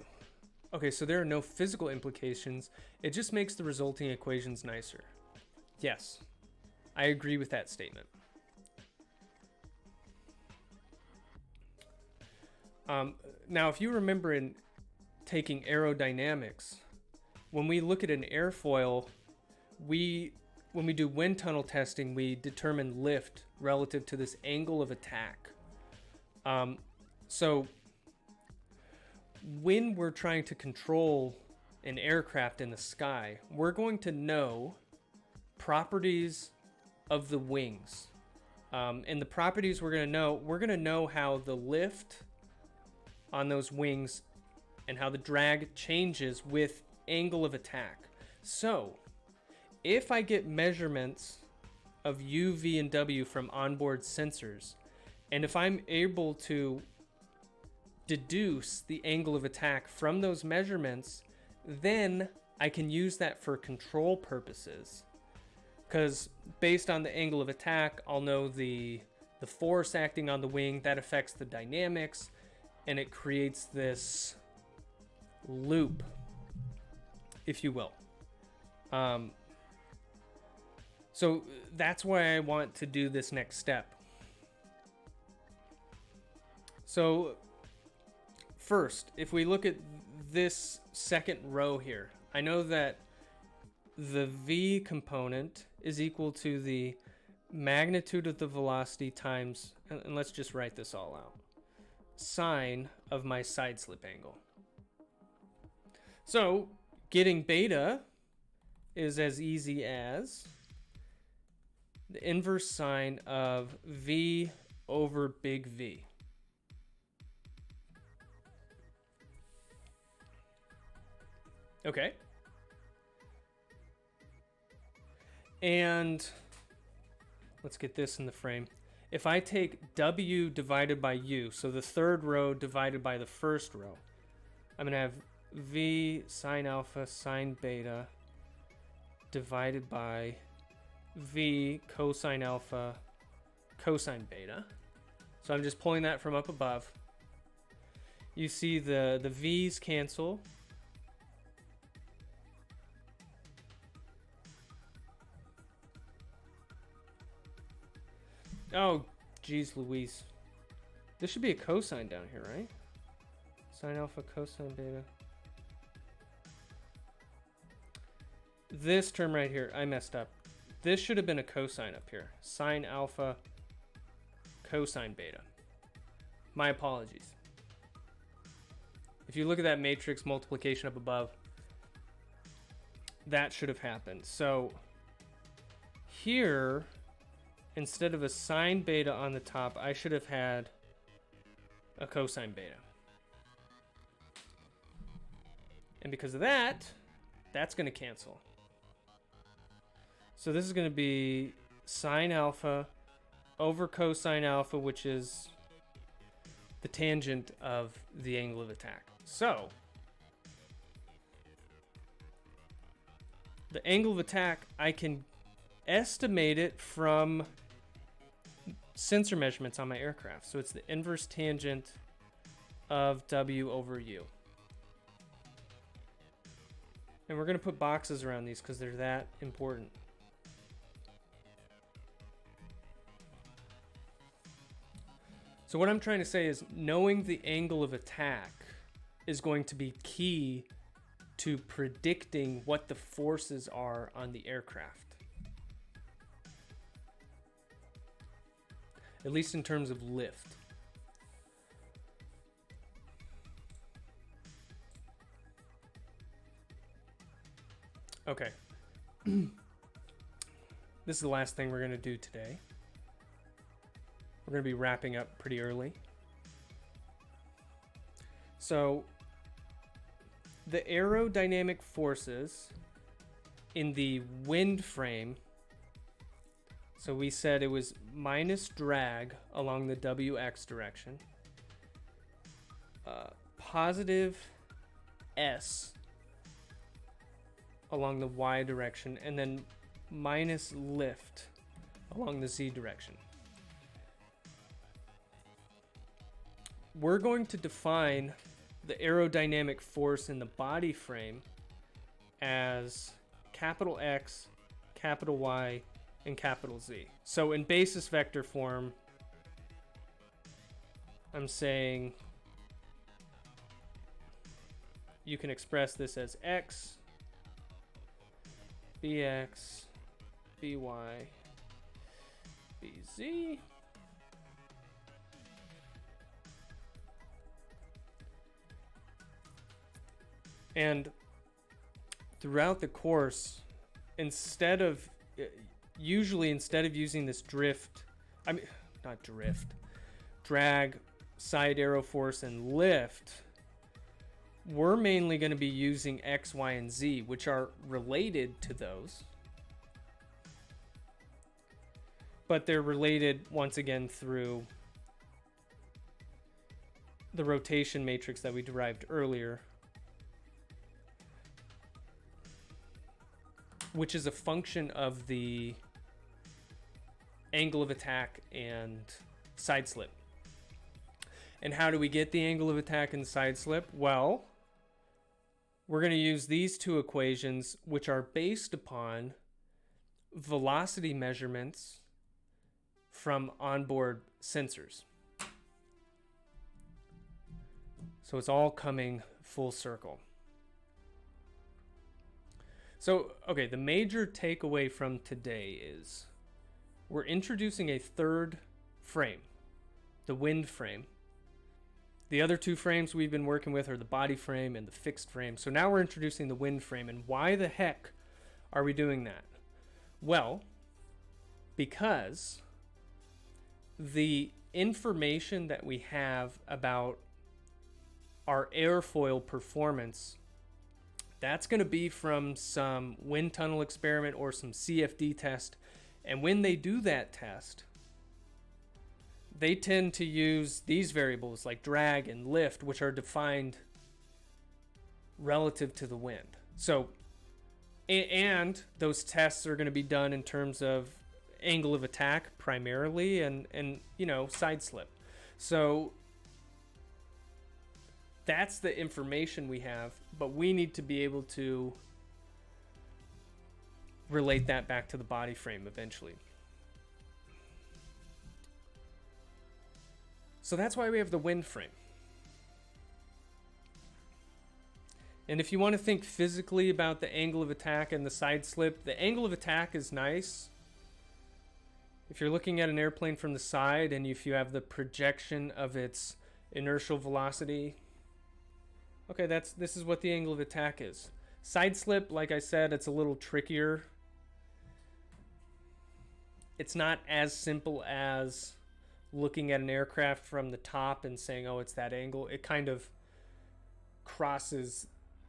Okay, so there are no physical implications. It just makes the resulting equations nicer. Yes, I agree with that statement. Now, if you remember in taking aerodynamics, when we look at an airfoil, when we do wind tunnel testing, we determine lift relative to this angle of attack. So when we're trying to control an aircraft in the sky, we're going to know properties of the wings. And the properties we're going to know how the lift on those wings and how the drag changes with angle of attack. So if I get measurements of U, V, and W from onboard sensors, and if I'm able to deduce the angle of attack from those measurements, then I can use that for control purposes. Because based on the angle of attack, I'll know the force acting on the wing, that affects the dynamics, and it creates this loop, if you will. So that's why I want to do this next step. So first, if we look at this second row here, I know that the V component is equal to the magnitude of the velocity times, and let's just write this all out. sine of my side slip angle. So getting beta is as easy as the inverse sine of V over big V. Okay. And let's get this in the frame. If I take W divided by U, so the third row divided by the first row, I'm going to have V sine alpha sine beta divided by V cosine alpha cosine beta. So I'm just pulling that from up above. You see the V's cancel. Oh, geez Louise. This should be a cosine down here, right? Sine alpha cosine beta. This term right here, I messed up. This should have been a cosine up here. Sine alpha cosine beta. My apologies. If you look at that matrix multiplication up above, that should have happened. So here, instead of a sine beta on the top, I should have had a cosine beta. And because of that, that's going to cancel. So this is going to be sine alpha over cosine alpha, which is the tangent of the angle of attack. So the angle of attack, I can estimate it from sensor measurements on my aircraft. So it's the inverse tangent of W over U. And we're going to put boxes around these because they're that important. So what I'm trying to say is knowing the angle of attack is going to be key to predicting what the forces are on the aircraft. At least in terms of lift. Okay. This is the last thing we're going to do today. We're going to be wrapping up pretty early. So, the aerodynamic forces in the wind frame, so we said it was minus drag along the WX direction, positive S along the Y direction, and then minus lift along the Z direction. We're going to define the aerodynamic force in the body frame as capital X, capital Y, and capital Z. So in basis vector form, I'm saying you can express this as X, BX, BY, BZ. And throughout the course, usually instead of using this drag, side arrow force, and lift, we're mainly going to be using X, Y, and Z, which are related to those. But they're related, once again, through the rotation matrix that we derived earlier, which is a function of the angle of attack and side slip. And how do we get the angle of attack and side slip? Well, we're going to use these two equations, which are based upon velocity measurements from onboard sensors. So it's all coming full circle. So, okay, the major takeaway from today is we're introducing a third frame, the wind frame. The other two frames we've been working with are the body frame and the fixed frame. So now we're introducing the wind frame. And why the heck are we doing that? Well, because the information that we have about our airfoil performance, that's going to be from some wind tunnel experiment or some CFD test. And when they do that test, they tend to use these variables like drag and lift, which are defined relative to the wind. So, and those tests are going to be done in terms of angle of attack primarily and side slip. So that's the information we have, but we need to be able to relate that back to the body frame eventually. So that's why we have the wind frame. And if you want to think physically about the angle of attack and the side slip, the angle of attack is nice. If you're looking at an airplane from the side and if you have the projection of its inertial velocity, okay, this is what the angle of attack is. Side slip, like I said, it's a little trickier. It's not as simple as looking at an aircraft from the top and saying, oh, it's that angle. It kind of crosses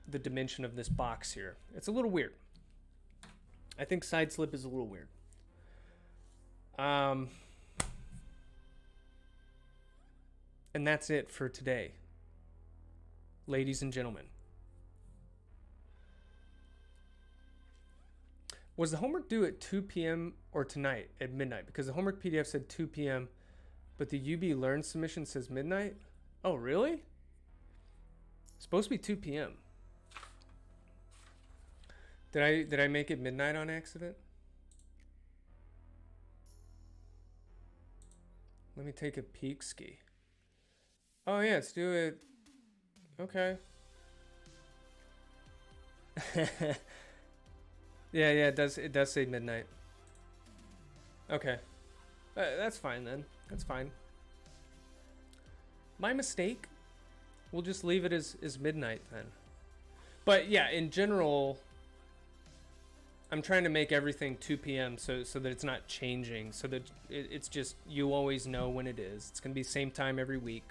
the dimension of this box here. It's a little weird. I think side slip is a little weird. And that's it for today, ladies and gentlemen. Was the homework due at 2 p.m. or tonight at midnight? Because the homework PDF said 2 p.m., but the UB Learn submission says midnight. Oh, really? It's supposed to be 2 p.m. Did I make it midnight on accident? Let me take a peek ski. Oh yeah, let's do it. Okay. yeah, it does say midnight. Okay. That's fine then. That's fine. My mistake. We'll just leave it as midnight then. But yeah, in general, I'm trying to make everything 2 p.m. so that it's not changing. So that it's just, you always know when it is. It's going to be same time every week.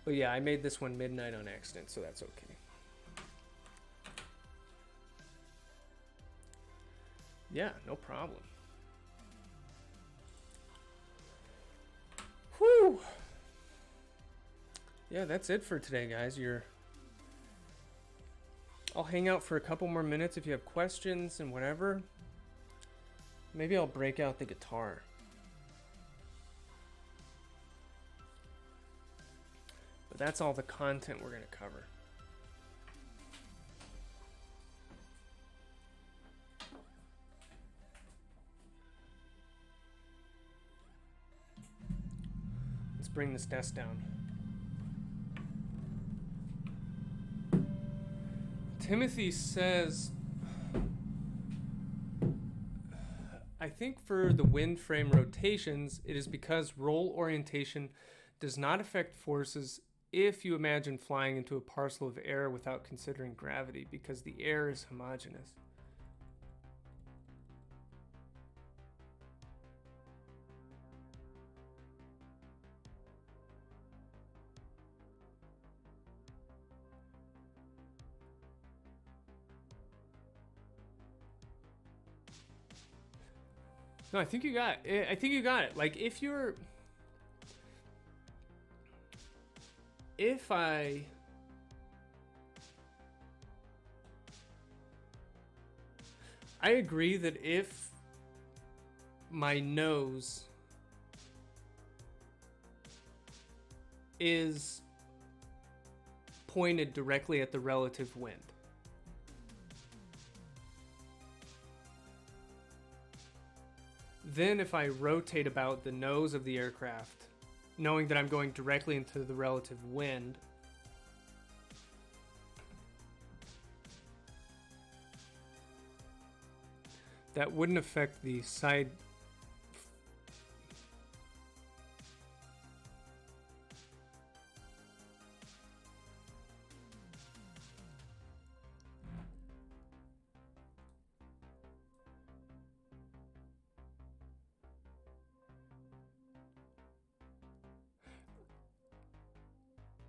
But yeah, I made this one midnight on accident, so that's okay. Yeah, no problem. Whew. Yeah, that's it for today, guys. I'll hang out for a couple more minutes if you have questions and whatever. Maybe I'll break out the guitar. But that's all the content we're going to cover. Let's bring this desk down. Timothy says, I think for the wind frame rotations, it is because roll orientation does not affect forces if you imagine flying into a parcel of air without considering gravity, because the air is homogeneous. No, I think you got it. I think you got it. Like, I agree that if my nose is pointed directly at the relative wind, then if I rotate about the nose of the aircraft, knowing that I'm going directly into the relative wind, that wouldn't affect the side.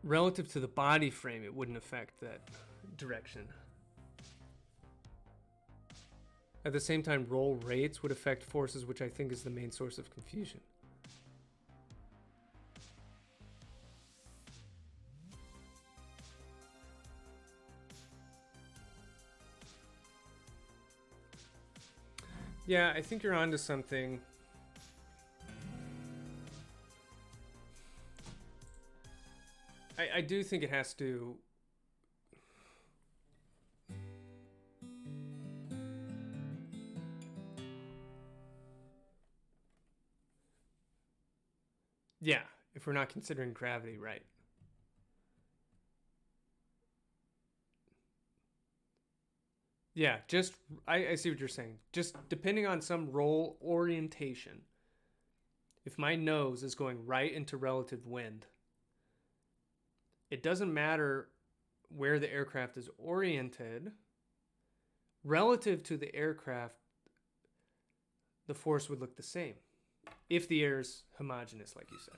relative to the body frame, it wouldn't affect that direction. At the same time, roll rates would affect forces, which I think is the main source of confusion. Yeah, I think you're onto something. I do think it has to... Yeah, if we're not considering gravity, right. Yeah, just, I see what you're saying. Just depending on some roll orientation, if my nose is going right into relative wind, it doesn't matter where the aircraft is oriented. Relative to the aircraft, the force would look the same if the air is homogeneous, like you said.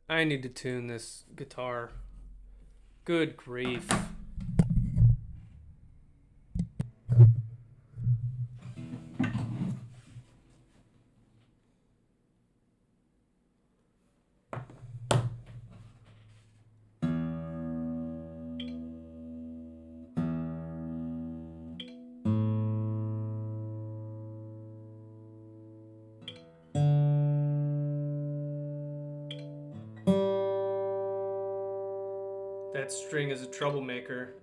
I need to tune this guitar. Good grief. That string is a troublemaker.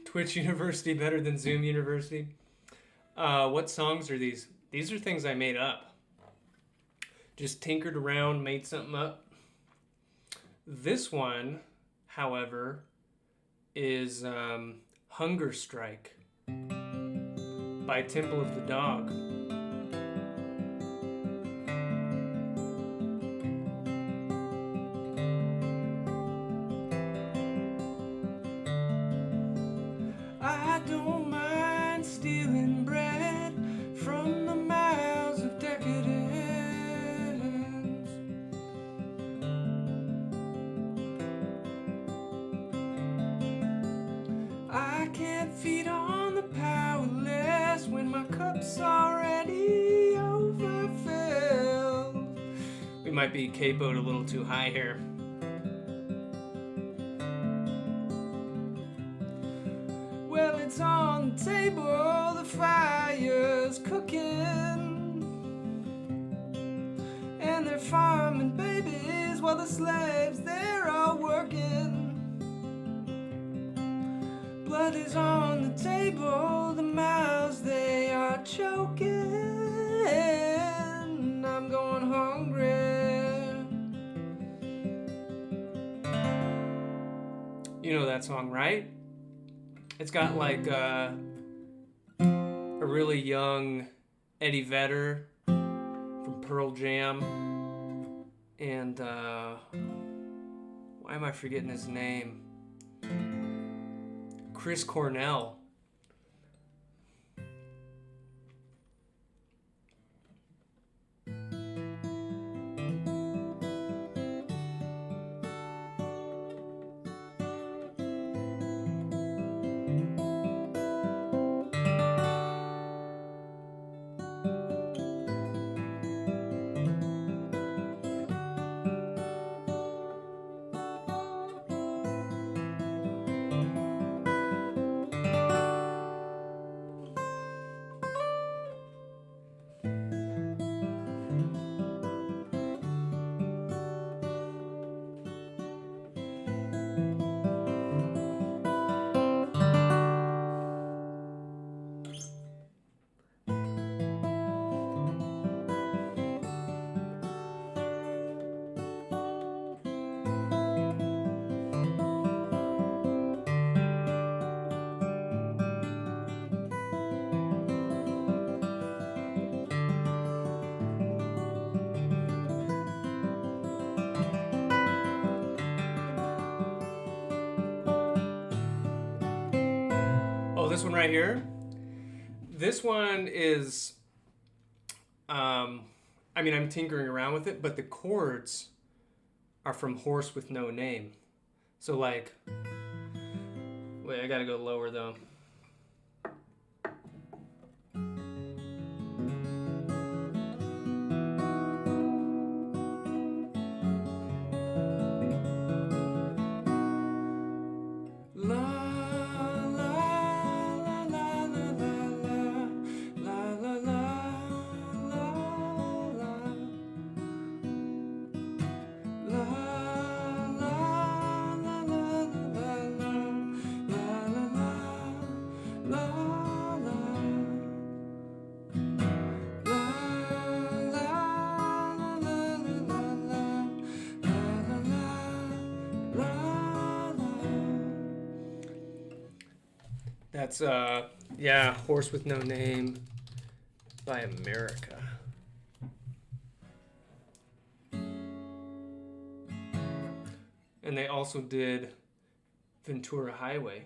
Twitch University better than Zoom University. What songs are these? These are things I made up. Just tinkered around, made something up. This one however, is Hunger Strike by Temple of the Dog. I don't mind stealing bread from the mouths of decadence. I can't feed on the powerless when my cup's already overfilled. We might be capoed a little too high here. Well, it's on the table, the fire's cooking, and they're farming babies while the slaves, they're all working. Blood is on the table, the mouths, they are choking. I'm going hungry. You know that song, right? It's got like a really young Eddie Vedder from Pearl Jam. And why am I forgetting his name? Chris Cornell. This one right here. This one is, I'm tinkering around with it, but the chords are from Horse with No Name. So like, wait, I gotta go lower though. That's, Horse with No Name by America. And they also did Ventura Highway.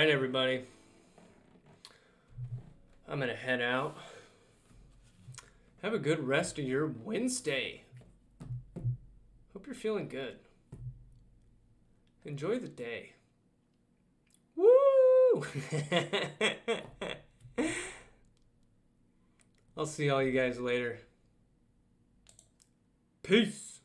right, everybody. I'm going to head out. Have a good rest of your Wednesday. Hope you're feeling good. Enjoy the day. Woo! I'll see all you guys later. Peace.